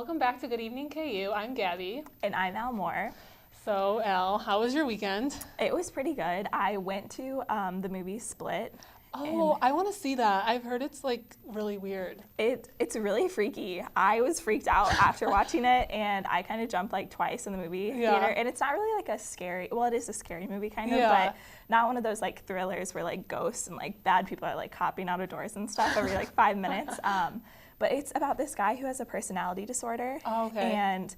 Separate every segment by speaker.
Speaker 1: welcome back to Good Evening KU. I'm Gabby.
Speaker 2: And I'm Al Moore.
Speaker 1: So, Al, how was your weekend?
Speaker 2: It was pretty good. I went to the movie Split.
Speaker 1: Oh, I want to see that. I've heard it's like really weird.
Speaker 2: It's really freaky. I was freaked out after watching it, and I kind of jumped like twice in the movie theater. And it's not really like a scary, well, it is a scary movie kind of, but not one of those like thrillers where like ghosts and like bad people are like hopping out of doors and stuff every like 5 minutes. But it's about this guy who has a personality disorder.
Speaker 1: Oh, okay.
Speaker 2: And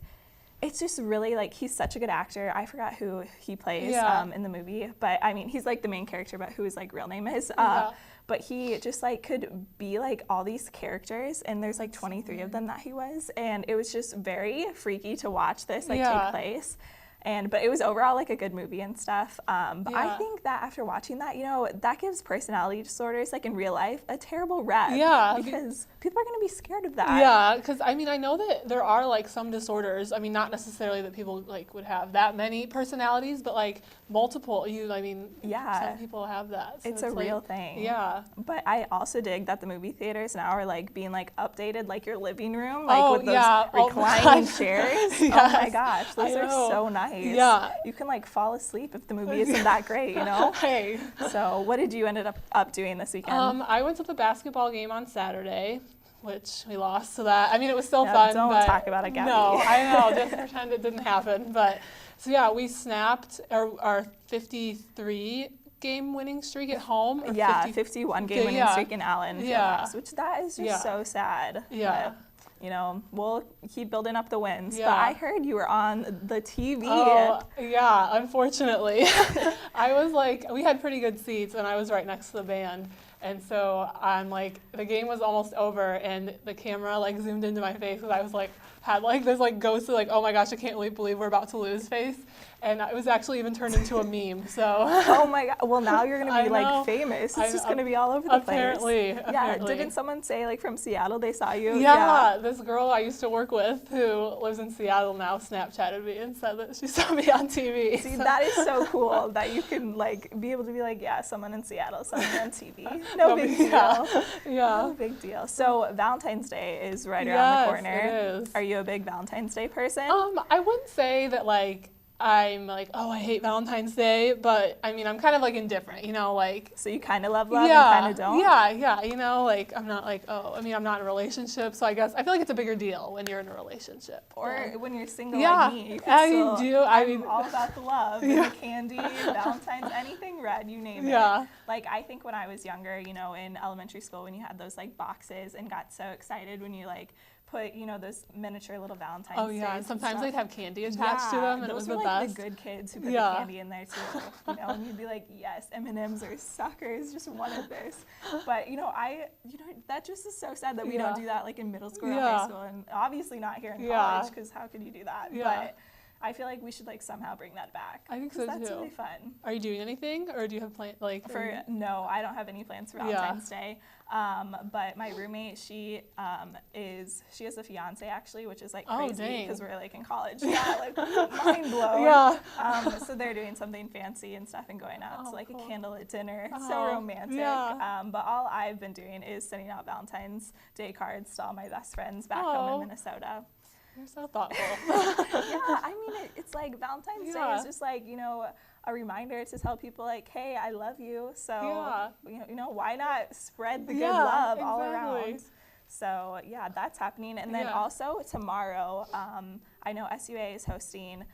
Speaker 2: it's just really like, he's such a good actor. I forgot who he plays in the movie, but I mean, he's like the main character, but who his like real name is. But he just like could be like all these characters, and there's like 23 of them that he was, and it was just very freaky to watch this like take place. But it was overall like a good movie and stuff. But I think that after watching that, you know, that gives personality disorders like in real life a terrible rep.
Speaker 1: Yeah.
Speaker 2: Because people are going to be scared of that.
Speaker 1: Yeah, because I mean, I know that there are like some disorders. I mean, not necessarily that people like would have that many personalities, but like multiple. Some people have that. So
Speaker 2: it's a real thing.
Speaker 1: Yeah.
Speaker 2: But I also dig that the movie theaters now are like being like updated, like your living room, like with those reclining chairs.
Speaker 1: Yes.
Speaker 2: Oh my gosh, those are so nice.
Speaker 1: Yeah.
Speaker 2: You can like fall asleep if the movie isn't that great, you know?
Speaker 1: Hey.
Speaker 2: So what did you end up doing this weekend?
Speaker 1: I went to the basketball game on Saturday, which we lost. So that, I mean, it was still fun.
Speaker 2: Don't
Speaker 1: but
Speaker 2: talk about it, Gabby.
Speaker 1: No, I know. Just pretend it didn't happen. But so yeah, we snapped our 53 game winning streak at home.
Speaker 2: 51 game winning streak in Allen. Which that is just so sad.
Speaker 1: Yeah.
Speaker 2: But, you know, we'll keep building up the wins. But I heard you were on the TV.
Speaker 1: Oh, yeah, unfortunately. I was like, we had pretty good seats, and I was right next to the band. And so I'm like, the game was almost over, and the camera like zoomed into my face, because I was like, had like this like ghostly like, oh my gosh, I can't believe we're about to lose face. And it was actually even turned into a meme, so.
Speaker 2: Oh my God, well now you're gonna be like famous. It's just gonna be all over the place.
Speaker 1: Apparently.
Speaker 2: Didn't someone say like from Seattle they saw you?
Speaker 1: Yeah, this girl I used to work with who lives in Seattle now Snapchatted me and said that she saw me on TV.
Speaker 2: See, that is so cool that you can like be able to be like, yeah, someone in Seattle saw me on TV. No big deal. No big deal. So Valentine's Day is right around the corner.
Speaker 1: It is.
Speaker 2: Are you a big Valentine's Day person?
Speaker 1: I wouldn't say that like I'm like, oh, I hate Valentine's Day, but I mean, I'm kind of like indifferent, you know, like.
Speaker 2: So you kind of love and kind of don't?
Speaker 1: Yeah, you know, like I'm not like, oh, I mean, I'm not in a relationship, so I guess I feel like it's a bigger deal when you're in a relationship.
Speaker 2: Or when you're single like me. I'm all about the love and the candy, Valentine's, anything red, you name it. Like I think when I was younger, you know, in elementary school when you had those like boxes and got so excited when you like put, you know, those miniature little Valentine's
Speaker 1: Days. Oh yeah, and sometimes they'd have candy attached to them, and it was the
Speaker 2: like
Speaker 1: best.
Speaker 2: The good kids who put the candy in there too, you know, and you'd be like, yes, M&Ms are suckers, just wanted this. But you know, that just is so sad that we don't do that like in middle school or high school, and obviously not here in college, because how could you do that? But I feel like we should like somehow bring that back.
Speaker 1: I think so too.
Speaker 2: That's really fun.
Speaker 1: Are you doing anything, or do you have plans like?
Speaker 2: No, I don't have any plans for Valentine's Day. But my roommate, she has a fiance actually, which is like crazy because we're like in college. Like mind blown. So they're doing something fancy and stuff and going out to like a candlelit dinner. So romantic. But all I've been doing is sending out Valentine's Day cards to all my best friends back home in Minnesota.
Speaker 1: You're so thoughtful.
Speaker 2: I mean, it's like Valentine's Day is just like, you know, a reminder to tell people like, hey, I love you. So, you know, why not spread the good love all around? So, yeah, that's happening. And then also tomorrow, I know SUA is hosting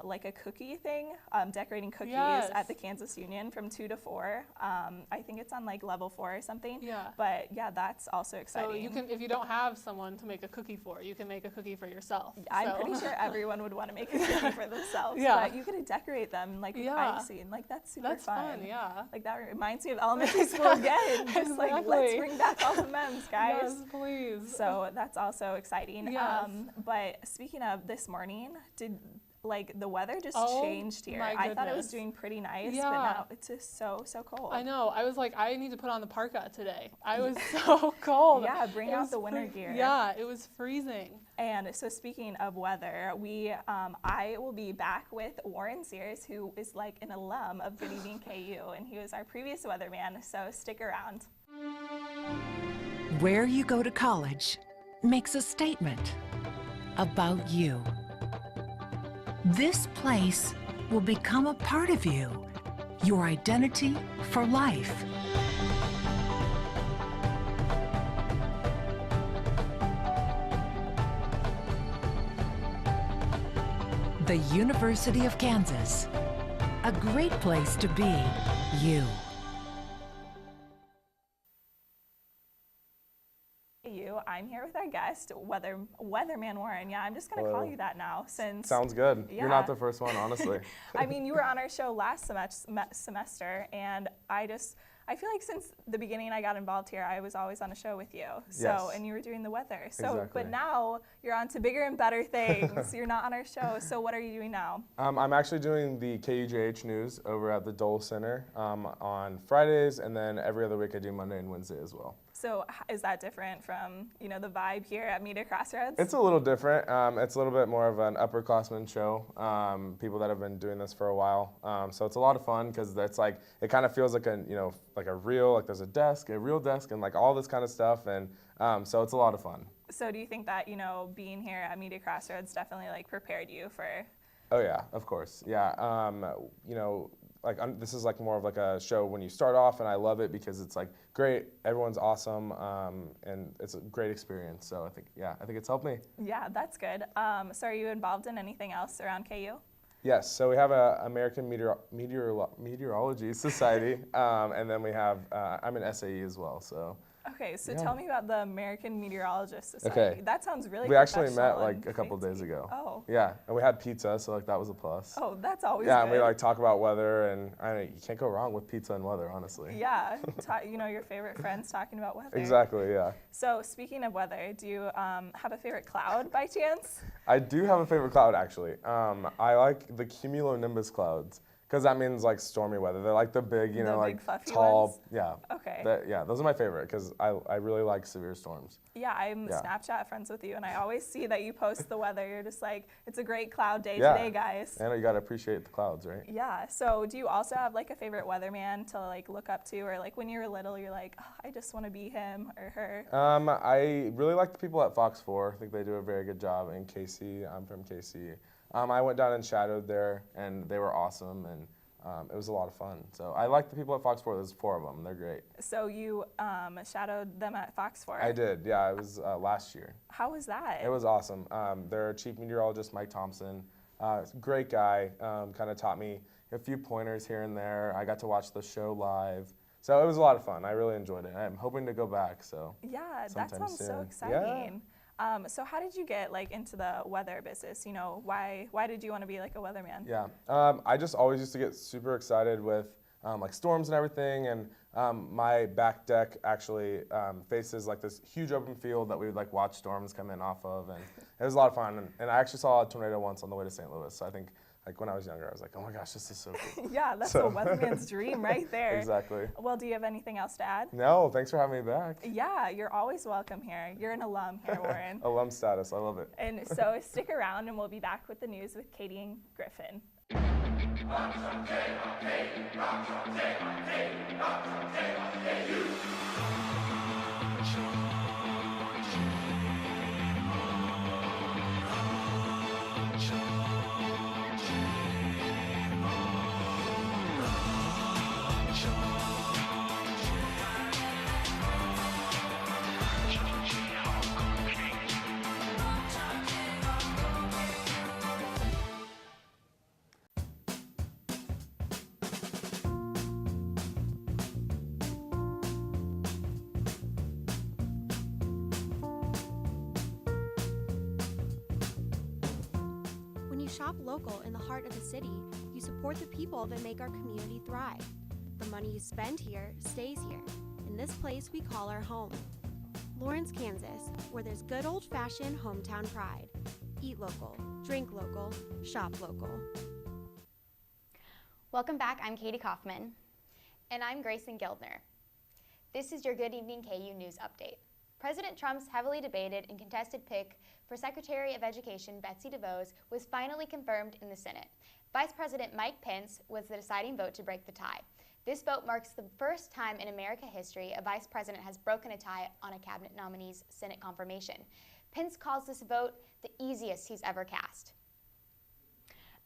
Speaker 2: like a cookie thing, decorating cookies at the Kansas Union from 2 to 4. I think it's on like level 4 or something. But yeah, that's also exciting.
Speaker 1: So you can, if you don't have someone to make a cookie for, you can make a cookie for yourself.
Speaker 2: I'm pretty sure everyone would want to make a cookie for themselves. But you could decorate them like with icing. Like that's super fun. Like that reminds me of elementary school again. Just like let's bring back all the memes, guys.
Speaker 1: Yes, please.
Speaker 2: So that's also exciting. But speaking of this morning, like the weather just changed here. I thought it was doing pretty nice, but now it's just so cold.
Speaker 1: I know. I was like, I need to put on the parka today. I was so cold.
Speaker 2: Bring out the winter gear.
Speaker 1: Yeah, it was freezing.
Speaker 2: And so speaking of weather, I will be back with Warren Sears, who is like an alum of Good Evening KU, and he was our previous weatherman, so stick around.
Speaker 3: Where you go to college makes a statement. about you. This place will become a part of you, your identity for life. The University of Kansas, a great place to be you.
Speaker 2: I'm here with our guest, Weatherman Warren. Yeah, I'm just going to call you that now since...
Speaker 4: Sounds good.
Speaker 2: Yeah.
Speaker 4: You're not the first one, honestly.
Speaker 2: I mean, you were on our show last semester, and I feel like since the beginning I got involved here, I was always on a show with you. So,
Speaker 4: yes.
Speaker 2: And you were doing the weather. So,
Speaker 4: Exactly.
Speaker 2: But now you're on to bigger and better things. You're not on our show. So what are you doing now?
Speaker 4: I'm actually doing the KUJH news over at the Dole Center on Fridays, and then every other week I do Monday and Wednesday as well.
Speaker 2: So is that different from, the vibe here at Media Crossroads?
Speaker 4: It's a little different. It's a little bit more of an upperclassman show, people that have been doing this for a while. So it's a lot of fun because it's like, it kind of feels like a real, like there's a real desk and like all this kind of stuff. And so it's a lot of fun.
Speaker 2: So do you think that, being here at Media Crossroads definitely like prepared you for?
Speaker 4: Oh yeah, of course. Yeah. This is like more of like a show when you start off, and I love it because it's like great, everyone's awesome, and it's a great experience. So I think it's helped me.
Speaker 2: Yeah, that's good. So are you involved in anything else around KU?
Speaker 4: Yes, so we have a American Meteorology Society, and then we have, I'm an SAE as well, so.
Speaker 2: Okay, so
Speaker 4: yeah.
Speaker 2: Tell me about the American Meteorologist Society.
Speaker 4: Okay.
Speaker 2: That sounds really
Speaker 4: We actually
Speaker 2: professional
Speaker 4: met like
Speaker 2: and
Speaker 4: a couple
Speaker 2: fancy.
Speaker 4: days ago.
Speaker 2: Oh.
Speaker 4: Yeah, and we had pizza, so like that was a plus.
Speaker 2: Oh, that's always
Speaker 4: Yeah,
Speaker 2: good.
Speaker 4: and we like talk about weather, and you can't go wrong with pizza and weather, honestly.
Speaker 2: Yeah, your favorite friends talking about weather.
Speaker 4: Exactly, yeah.
Speaker 2: So speaking of weather, do you have a favorite cloud by chance?
Speaker 4: I do have a favorite cloud, actually. I like the cumulonimbus clouds, because that means like stormy weather. They're like the big,
Speaker 2: big fluffy
Speaker 4: tall,
Speaker 2: ones?
Speaker 4: yeah.
Speaker 2: Okay.
Speaker 4: Yeah, those are my favorite, because I really like severe storms.
Speaker 2: Yeah, I'm Snapchat friends with you, and I always see that you post the weather. You're just like, it's a great cloud day today, guys.
Speaker 4: And you gotta appreciate the clouds, right?
Speaker 2: Yeah, so do you also have like a favorite weatherman to like look up to, or like when you were little, you're like, oh, I just want to be him or her?
Speaker 4: I really like the people at Fox 4. I think they do a very good job in KC. I'm from KC. I went down and shadowed there, and they were awesome, and it was a lot of fun. So I like the people at Fox 4. There's 4 of them. They're great.
Speaker 2: So you shadowed them at Fox 4?
Speaker 4: I did, yeah. It was last year.
Speaker 2: How was that?
Speaker 4: It was awesome. Their chief meteorologist, Mike Thompson, great guy, kind of taught me a few pointers here and there. I got to watch the show live. So it was a lot of fun. I really enjoyed it. I'm hoping to go back. So
Speaker 2: yeah, that
Speaker 4: sometime
Speaker 2: sounds so
Speaker 4: soon.
Speaker 2: exciting. Yeah. So how did you get like into the weather business? Why did you want to be like a weatherman?
Speaker 4: Yeah, I just always used to get super excited with like storms and everything, and my back deck actually faces like this huge open field that we would like watch storms come in off of, and it was a lot of fun. And I actually saw a tornado once on the way to St. Louis. So I think like when I was younger, I was like, oh my gosh, this is so cool.
Speaker 2: Yeah, that's a weatherman's dream right there.
Speaker 4: Exactly.
Speaker 2: Well, do you have anything else to add?
Speaker 4: No, thanks for having me back.
Speaker 2: Yeah, you're always welcome here. You're an alum here, Warren.
Speaker 4: Alum status, I love it.
Speaker 2: And so stick around and we'll be back with the news with Katie and Griffin.
Speaker 5: Shop local in the heart of the city, you support the people that make our community thrive. The money you spend here stays here, in this place we call our home. Lawrence, Kansas, where there's good old-fashioned hometown pride. Eat local, drink local, shop local.
Speaker 6: Welcome back, I'm Katie Kaufman.
Speaker 7: And I'm Grayson Gildner.
Speaker 6: This is your Good Evening KU News Update. President Trump's heavily debated and contested pick for Secretary of Education Betsy DeVos was finally confirmed in the Senate. Vice President Mike Pence was the deciding vote to break the tie. This vote marks the first time in American history a vice president has broken a tie on a cabinet nominee's Senate confirmation. Pence calls this vote the easiest he's ever cast.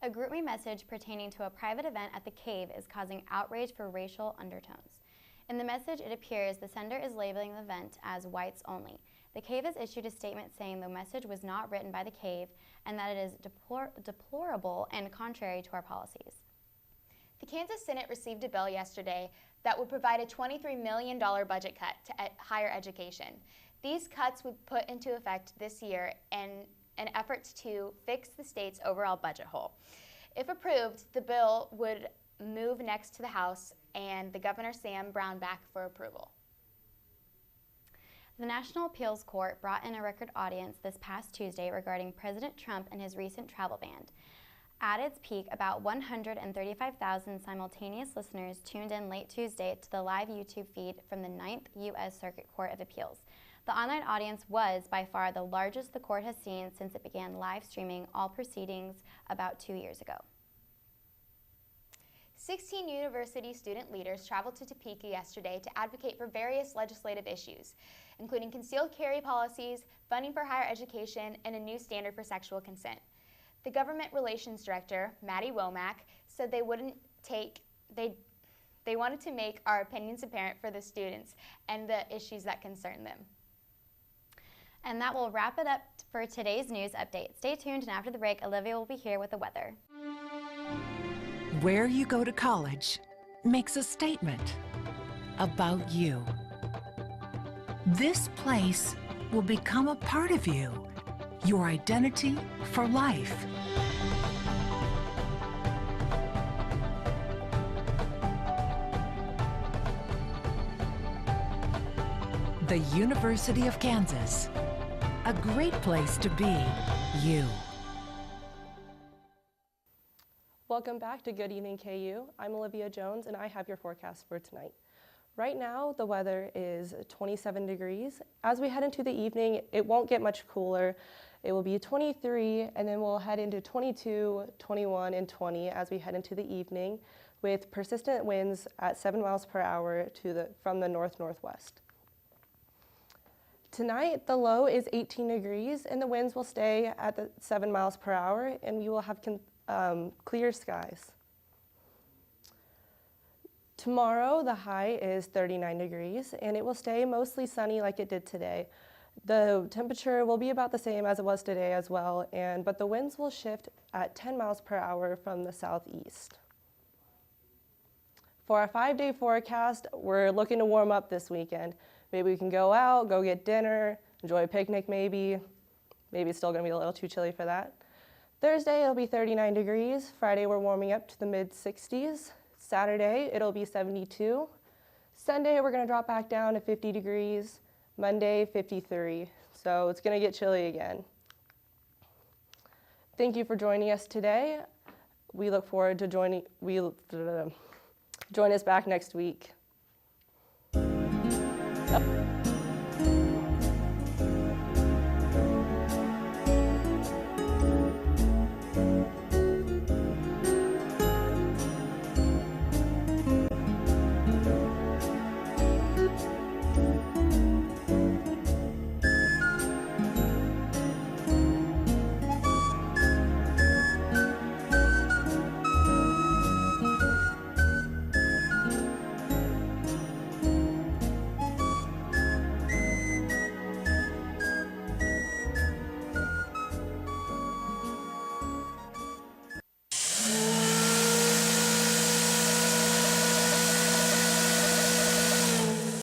Speaker 8: A GroupMe message pertaining to a private event at the Cave is causing outrage for racial undertones. In the message, it appears the sender is labeling the event as whites only. The Cave has issued a statement saying the message was not written by the Cave and that it is deplorable and contrary to our policies.
Speaker 6: The Kansas Senate received a bill yesterday that would provide a $23 million budget cut to higher education. These cuts would put into effect this year in an effort to fix the state's overall budget hole. If approved, the bill would move next to the House and the Governor Sam Brown back for approval.
Speaker 8: The National Appeals Court brought in a record audience this past Tuesday regarding President Trump and his recent travel ban. At its peak, about 135,000 simultaneous listeners tuned in late Tuesday to the live YouTube feed from the 9th U.S. Circuit Court of Appeals. The online audience was by far the largest the court has seen since it began live streaming all proceedings about 2 years ago.
Speaker 6: 16 university student leaders traveled to Topeka yesterday to advocate for various legislative issues, including concealed carry policies, funding for higher education, and a new standard for sexual consent. The Government Relations Director, Maddie Womack, said they wanted to make our opinions apparent for the students and the issues that concern them.
Speaker 8: And that will wrap it up for today's news update. Stay tuned, and after the break, Olivia will be here with the weather.
Speaker 3: Where you go to college makes a statement about you. This place will become a part of you, your identity for life. The University of Kansas, a great place to be you.
Speaker 9: Welcome back to Good Evening KU. I'm Olivia Jones and I have your forecast for tonight. Right now the weather is 27 degrees. As we head into the evening, it won't get much cooler. It will be 23 and then we'll head into 22, 21, and 20 as we head into the evening with persistent winds at 7 miles per hour from the north-northwest. Tonight, the low is 18 degrees and the winds will stay at 7 miles per hour and we will have clear skies. Tomorrow, the high is 39 degrees and it will stay mostly sunny like it did today. The temperature will be about the same as it was today as well, but the winds will shift at 10 miles per hour from the southeast. For our 5-day forecast, we're looking to warm up this weekend. Maybe we can go out, go get dinner, enjoy a picnic maybe. Maybe it's still gonna be a little too chilly for that. Thursday, it'll be 39 degrees. Friday, we're warming up to the mid-60s. Saturday, it'll be 72. Sunday, we're gonna drop back down to 50 degrees. Monday, 53. So it's gonna get chilly again. Thank you for joining us today. We look forward to join us back next week. Yep.